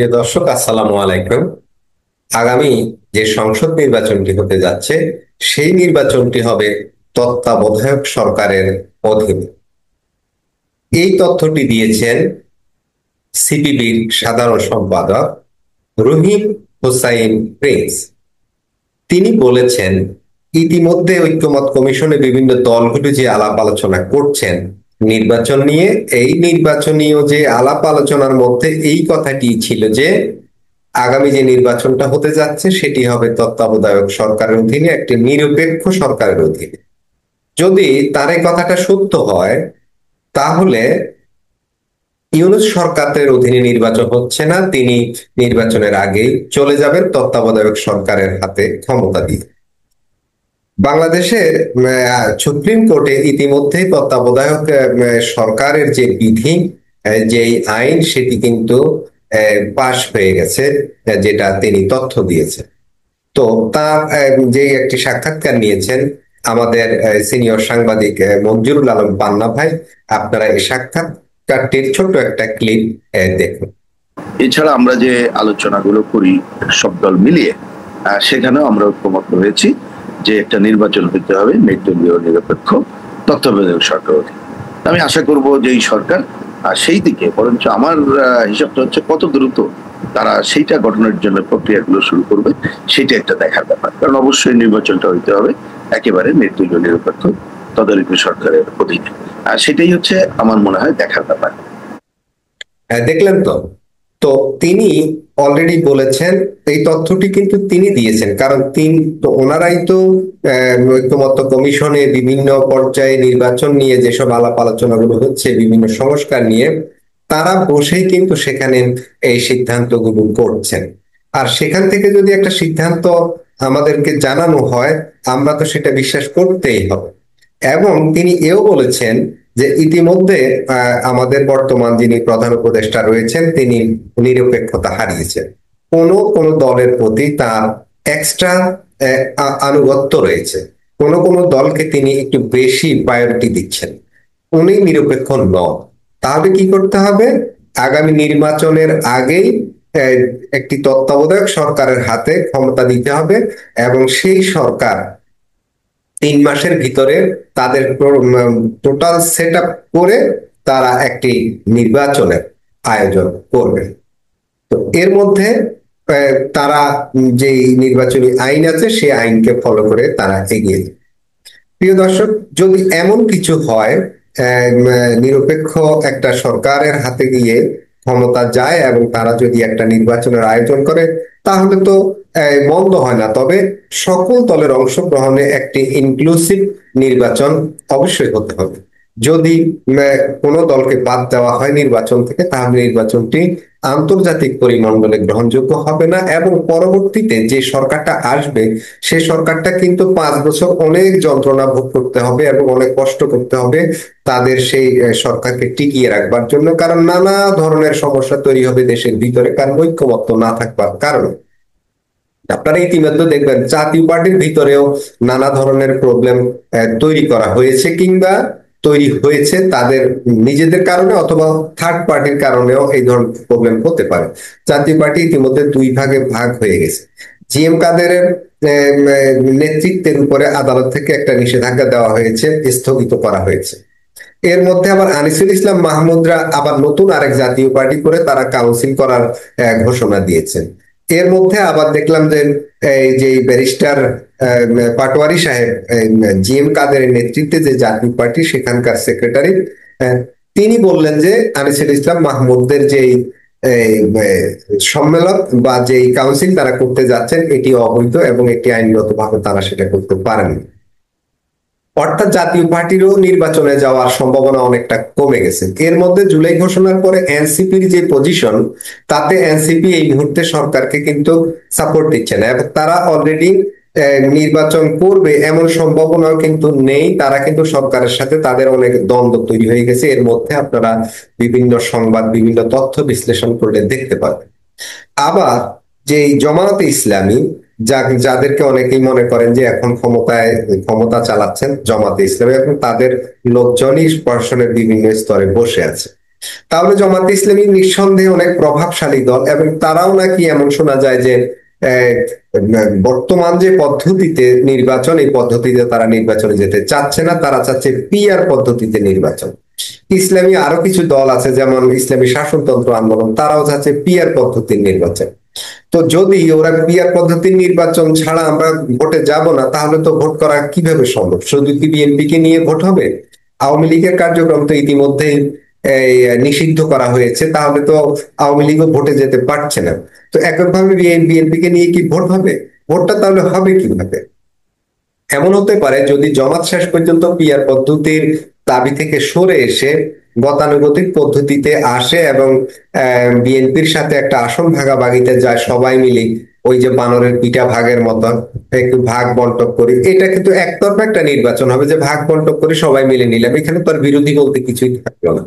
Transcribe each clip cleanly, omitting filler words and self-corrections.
প্রিয় দর্শক, আসসালামু আলাইকুম। আগামী যে সংসদ নির্বাচনটি হতে যাচ্ছে, সেই নির্বাচনটি হবে তত্ত্বাবধায়ক সরকারের অধীনে। এই তথ্যটি দিয়েছেন সিপিবির সাধারণ সম্পাদক রহিম হোসাইন প্রিন্স। তিনি বলেছেন, ইতিমধ্যে ঐক্যমত কমিশনে বিভিন্ন দলগুলো যে আলাপ আলোচনা করছেন নির্বাচন নিয়ে, এই নির্বাচনীয় যে আলাপ আলোচনার মধ্যে এই কথাটি ছিল যে আগামী যে নির্বাচনটা হতে যাচ্ছে সেটি হবে তত্ত্বাবধায়ক সরকারের অধীনে, একটি নিরপেক্ষ সরকারের অধীনে। যদি তার এই কথাটা সত্য হয়, তাহলে ইউনূস সরকারের অধীনে নির্বাচন হচ্ছে না, তিনি নির্বাচনের আগেই চলে যাবেন তত্ত্বাবধায়ক সরকারের হাতে ক্ষমতা দিয়ে। বাংলাদেশের সুপ্রিম কোর্টে ইতিমধ্যেই তত্ত্বাবধায়ক সরকারের যে বিধি, যে আইন, সেটি কিন্তু পাশ হয়ে গেছে, যেটা তিনি তথ্য দিয়েছেন। তো তার যে একটি সাক্ষাৎকার নিয়েছেন আমাদের সিনিয়র সাংবাদিক মঞ্জুরুল আলম পান্না ভাই, আপনারা এই সাক্ষাৎকারটির ছোট্ট একটা ক্লিপ দেখুন। এছাড়া আমরা যে আলোচনাগুলো করি সব দল মিলিয়ে, সেখানেও আমরা ঐক্যমত হয়েছি যে একটা নির্বাচন হতে হবে নির্দলীয় নিরপেক্ষ তত্ত্বাবধায়ক সরকার। আমি আশা করব যে এই সরকার সেই দিকে, বরঞ্চ আমার হিসাবটা হচ্ছে কত দ্রুত তারা সেইটা গঠনের জন্য প্রক্রিয়াগুলো শুরু করবে, সেটা একটা দেখার ব্যাপার। কারণ অবশ্যই নির্বাচনটা হইতে হবে একেবারে নির্দলীয় নিরপেক্ষ তদারকি সরকারের অধীনে, আর সেটাই হচ্ছে আমার মনে হয় দেখার ব্যাপার। দেখলেন তো তো তিনি অলরেডি বলেছেন, এই তথ্যটি কিন্তু তিনি দিয়েছেন, কারণ তিনি তো, ওনারাই তো ঐক্যমত্য কমিশনে বিভিন্ন পর্যায়ে নির্বাচন নিয়ে যেসব আলাপ আলোচনাগুলো হচ্ছে, বিভিন্ন সংস্কার নিয়ে, তারা বসেই কিন্তু সেখানে এই সিদ্ধান্তগুলো করছেন। আর সেখান থেকে যদি একটা সিদ্ধান্ত আমাদেরকে জানানো হয়, আমরা তো সেটা বিশ্বাস করতেই হবে। এবং তিনি এও বলেছেন যে ইতিমধ্যে আমাদের বর্তমান যিনি প্রধান উপদেষ্টা রয়েছেন, তিনি নিরপেক্ষতা হারিয়েছেন। কোন দলের প্রতি তার এক্সট্রা আনুগত্য রয়েছে, কোন দলকে তিনি একটু বেশি প্রায়োরিটি দিচ্ছেন, উনি নিরপেক্ষ নন। তাহলে কি করতে হবে? আগামী নির্বাচনের আগেই একটি তত্ত্বাবধায়ক সরকারের হাতে ক্ষমতা দিতে হবে, এবং সেই সরকার 3 মাসের ভিতরে তাদের টোটাল সেট আপ করে তারা একটি নির্বাচনের আয়োজন করবে। তো এর মধ্যে তারা যে নির্বাচনী আইন আছে সেই আইনকে ফলো করে তারা এগিয়ে যাবে। প্রিয় দর্শক, যদি এমন কিছু হয়, নিরপেক্ষ একটা সরকারের হাতে গিয়ে ক্ষমতা যায় এবং তারা যদি একটা নির্বাচনের আয়োজন করে, তাহলে তো মন্দ হয় না। তবে সকল দলের অংশগ্রহণে একটি ইনক্লুসিভ নির্বাচন অবশ্যই হতে হবে। যদি কোনো দলকে বাদ দেওয়া হয় নির্বাচন থেকে, তাহলে নির্বাচনটি আন্তর্জাতিক পরিমণ্ডলে গ্রহণযোগ্য হবে না, এবং পরবর্তীতে যে সরকারটা আসবে সে সরকারটা কিন্তু 5 বছর অনেক যন্ত্রণা ভোগ করতে হবে এবং অনেক কষ্ট করতে হবে তাদের সেই সরকারকে টিকিয়ে রাখবার জন্য। কারণ নানা ধরনের সমস্যা তৈরি হবে দেশের ভিতরে, কারণ ঐক্যমত্য না থাকবার কারণে। আপনারা ইতিমধ্যে দেখবেন জাতীয় পার্টির ভিতরেও নানা ধরনের প্রবলেম তৈরি করা হয়েছে, কিংবা তৈরি হয়েছে তাদের নিজেদের কারণে, অথবা থার্ড পার্টির কারণেও এই ধরনের প্রবলেম হতে পারে। জাতীয় পার্টি ইতিমধ্যে 2 ভাগে ভাগ হয়ে গেছে। জিএম কাদেরের নেতৃত্বের উপরে আদালত থেকে একটা নিষেধাজ্ঞা দেওয়া হয়েছে, স্থগিত করা হয়েছে। এর মধ্যে আবার আনিসুল ইসলাম মাহমুদরা আবার নতুন আরেক জাতীয় পার্টি করে তারা কাউন্সিল করার ঘোষণা দিয়েছেন। এর মধ্যে আবার দেখলাম যে এই যে ব্যারিস্টার পাটোয়ারি সাহেব, জিএম কাদেরের নেতৃত্বে যে জাতীয় পার্টি, সেখানকার সেক্রেটারি, তিনি বললেন যে আনিসুল ইসলাম মাহমুদদের যে সম্মেলন বা যে কাউন্সিল তারা করতে যাচ্ছেন এটি অবৈধ, এবং একটি আইনগতভাবে তারা সেটা করতে পারেননি। অর্থাৎ জাতীয় পার্টিরও নির্বাচনে যাওয়ার সম্ভাবনা অনেকটা কমে গেছে। এর মধ্যে জুলাই ঘোষণার পরে এনসিপির যে পজিশন, তাতে এনসিপি এই মুহূর্তে সরকারকে কিন্তু সাপোর্ট দিচ্ছে না, এবং তারা অলরেডি নির্বাচন করবে এমন সম্ভাবনাও কিন্তু নেই। তারা কিন্তু সরকারের সাথে তাদের অনেক দ্বন্দ্ব তৈরি হয়ে গেছে। এর মধ্যে আপনারা বিভিন্ন সংবাদ, বিভিন্ন তথ্য বিশ্লেষণ করলে দেখতে পাবেন। আবার যে জামায়াতে ইসলামী, যাদেরকে অনেকেই মনে করেন যে এখন ক্ষমতা চালাচ্ছেন জামায়াতে ইসলামী, এবং তাদের লোকজনই প্রশাসনের বিভিন্ন স্তরে বসে আছে। তাহলে জামাতে ইসলামী নিঃসন্দেহে অনেক প্রভাবশালী দল, এবং তারাও নাকি এমন শোনা যায় যে আহ, বর্তমান যে পদ্ধতিতে নির্বাচন, এই পদ্ধতিতে তারা নির্বাচনে যেতে চাচ্ছে না, তারা চাচ্ছে পিআর পদ্ধতিতে নির্বাচন। ইসলামী আরো কিছু দল আছে, যেমন ইসলামী শাসনতন্ত্র আন্দোলন, তারাও চাচ্ছে পিআর পদ্ধতির নির্বাচন। তো যদি ওরা পিআর পদ্ধতির নির্বাচন ছাড়া আমরা ভোটে যাব না, তাহলে তো ভোট করা কিভাবে সম্ভব? শুধু কি বিএনপি কে নিয়ে ভোট হবে? আওয়ামী লীগের কার্যক্রম তো ইতিমধ্যেই এই, নিষিদ্ধ করা হয়েছে, তাহলে তো আওয়ামী লীগও ভোটে যেতে পারছে না। তো এককভাবে বিএনপি কে নিয়ে কি ভোট হবে? ভোটটা তাহলে হবে কিভাবে? এমন হতে পারে যদি জামাত শেষ পর্যন্ত পিআর পদ্ধতির দাবি থেকে সরে এসে গতানুগতিক পদ্ধতিতে আসে, এবং বিএনপির সাথে একটা আসন ভাগাভাগিতে যায় সবাই মিলে, ওই যে বানরের পিঠা ভাগের মতন একটু ভাগ বন্টন করি, এটা কিন্তু একতরফা একটা নির্বাচন হবে, যে ভাগ বন্টন করে সবাই মিলে নিলাম, এখানে তো আর বিরোধী বলতে কিছুই থাকলো না।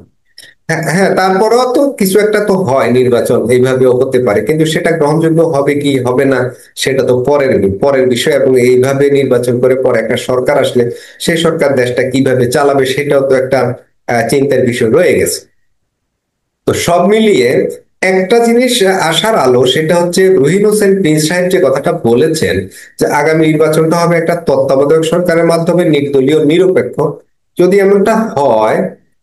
হ্যাঁ হ্যাঁ, তারপরেও তো কিছু একটা তো হয়, নির্বাচন এইভাবেও হতে পারে, কিন্তু সেটা গ্রহণযোগ্য হবে কি হবে না সেটা তো পরের বিষয়। এবং এইভাবে নির্বাচন করে পরে একটা সরকার আসলে সেই সরকার দেশটা কিভাবে চালাবে সেটাও তো একটা চিন্তার বিষয় রয়ে গেছে। তো সব মিলিয়ে একটা জিনিস আশার আলো, সেটা হচ্ছে রহিম হোসেন প্রিন্স সাহেব যে কথাটা বলেছেন যে আগামী নির্বাচনটা হবে একটা তত্ত্বাবধায়ক সরকারের মাধ্যমে, নির্দলীয় নিরপেক্ষ। যদি এমনটা হয়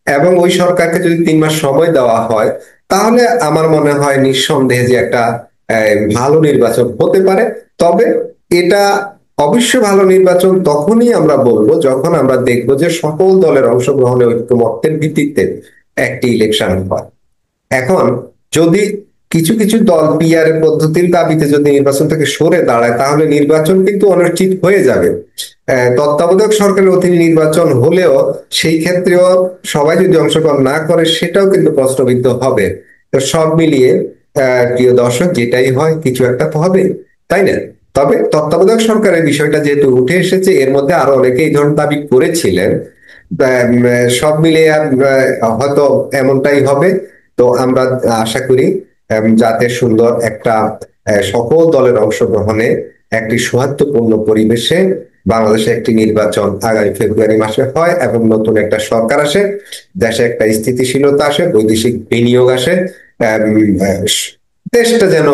এবং ওই সরকারকে যদি 3 মাস সময় দেওয়া হয়, তাহলে আমার মনে হয় নিঃসন্দেহে যে একটা ভালো নির্বাচন হতে পারে। তবে এটা অবশ্য ভালো নির্বাচন তখনই আমরা বলবো যখন আমরা দেখবো যে সকল দলের অংশগ্রহণে ঐক্যমত্যের ভিত্তিতে একটি ইলেকশন হয়। এখন যদি কিছু কিছু দল পিআর পদ্ধতির দাবিতে যদি নির্বাচন থেকে সরে দাঁড়ায়, তাহলে নির্বাচন কিন্তু অনিশ্চিত হয়ে যাবে। তত্ত্বাবধায়ক সরকারের অধীনে নির্বাচন হলেও সেই ক্ষেত্রেও সবাই যদি অংশগ্রহণ না করে, সেটাও কিন্তু প্রশ্নবিদ্ধ হবে। তো সব মিলিয়ে প্রিয় দর্শক, যেটাই হয় কিছু একটা তো হবে, তাই না? তবে তত্ত্বাবধায়ক সরকারের বিষয়টা যেহেতু উঠে এসেছে, এর মধ্যে আরো অনেকে এই ধরনের দাবি করেছিলেন। সব মিলিয়ে হয়তো এমনটাই হবে। তো আমরা আশা করি যাতে সুন্দর একটা সকল দলের অংশগ্রহণে একটি সৌহার্দ্যপূর্ণ পরিবেশে বাংলাদেশে একটি নির্বাচন আগামী ফেব্রুয়ারি মাসে হয়, এবং নতুন একটা সরকার আসে, দেশে একটা স্থিতিশীলতা আসে, বৈদেশিক বিনিয়োগ আসে, আম, আহ, দেশটা যেন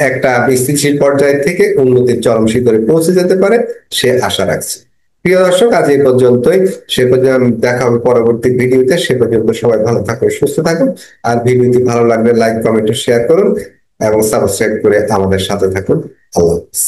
একটা স্থিতিশীল পর্যায় থেকে উন্নতির চরম শিখরে পৌঁছে যেতে পারে, সে আশা রাখছি। প্রিয় দর্শক, আজ এই পর্যন্তই। সে পর্যন্ত দেখা হবে পরবর্তী ভিডিওতে। সে পর্যন্ত সবাই ভালো থাকুন, সুস্থ থাকুন। আর ভিডিওটি ভালো লাগলে লাইক, কমেন্ট ও শেয়ার করুন, এবং সাবস্ক্রাইব করে আমাদের সাথে থাকুন। আল্লাহ হাফেজ।